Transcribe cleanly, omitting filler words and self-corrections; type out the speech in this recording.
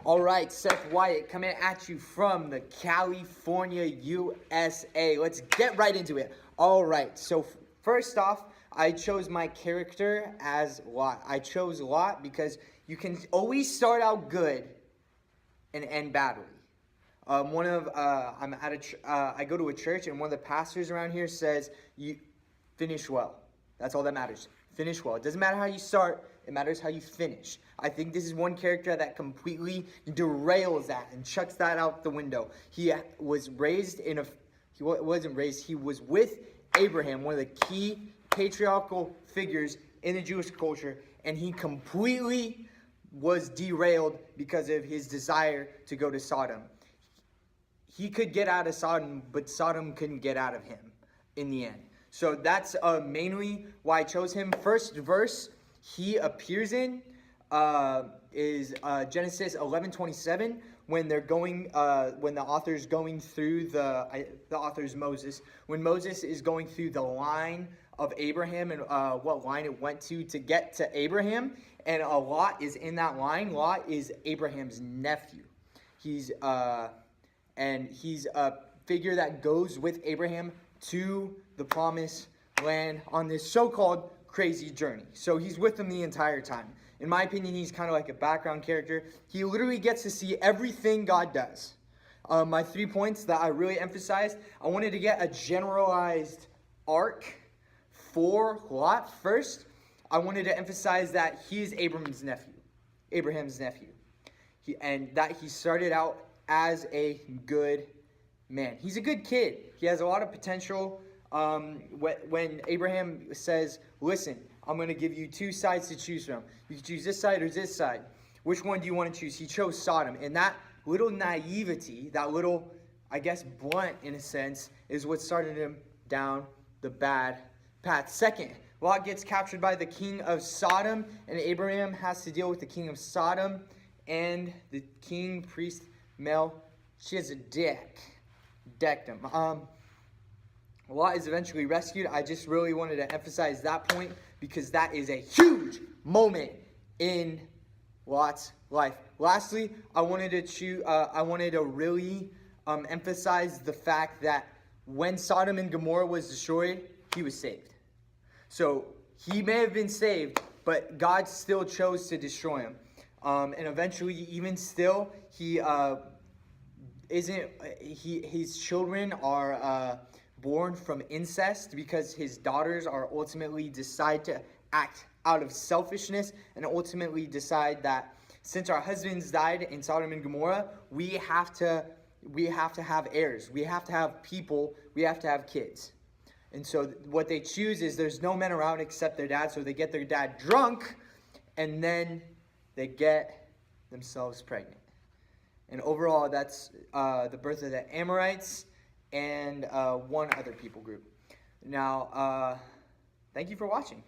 All right, Seth Wyatt coming at you from the California, USA. Let's get right into it. All right, so first off, I chose my character as Lot. I chose Lot because you can always start out good and end badly. I go to a church, and one of the pastors around here says, "You finish well." That's all that matters. Finish well. It doesn't matter how you start. It matters how you finish. I think this is one character that completely derails that and chucks that out the window. He was raised in a... He wasn't raised. He was with Abraham, one of the key patriarchal figures in the Jewish culture, and he completely was derailed because of his desire to go to Sodom. He could get out of Sodom, but Sodom couldn't get out of him in the end. So that's mainly why I chose him. First verse he appears in is Genesis 11:27, when they're going, when the author's going through the author's Moses, when Moses is going through the line of Abraham and what line it went to get to Abraham, and Lot is in that line. Lot is Abraham's nephew. He's a figure that goes with Abraham to the promised land on this so-called crazy journey. So he's with them the entire time. In my opinion, he's kind of like a background character. He literally gets to see everything God does. My 3 points that I really emphasized, I wanted to get a generalized arc for Lot. First, I wanted to emphasize that he is Abraham's nephew. And that he started out as a good man. He's a good kid. He has a lot of potential. When Abraham says, "Listen, I'm going to give you two sides to choose from. You can choose this side or this side. Which one do you want to choose?" He chose Sodom. And that little naivety, that little, I guess, blunt in a sense, is what started him down the bad path. Second, Lot gets captured by the king of Sodom, and Abraham has to deal with the king of Sodom and the king priest Melchizedek. Decked him. Lot is eventually rescued. I just really wanted to emphasize that point because that is a huge moment in Lot's life. Lastly, I wanted to really emphasize the fact that when Sodom and Gomorrah was destroyed, he was saved. So he may have been saved, but God still chose to destroy him. And eventually, even still, his children are born from incest because his daughters are ultimately decide to act out of selfishness and ultimately decide that since our husbands died in Sodom and Gomorrah, we have to have heirs. We have to have people. We have to have kids. And so what they choose is there's no men around except their dad, so they get their dad drunk, and then they get themselves pregnant. And overall, that's the birth of the Amorites and one other people group. Now, thank you for watching.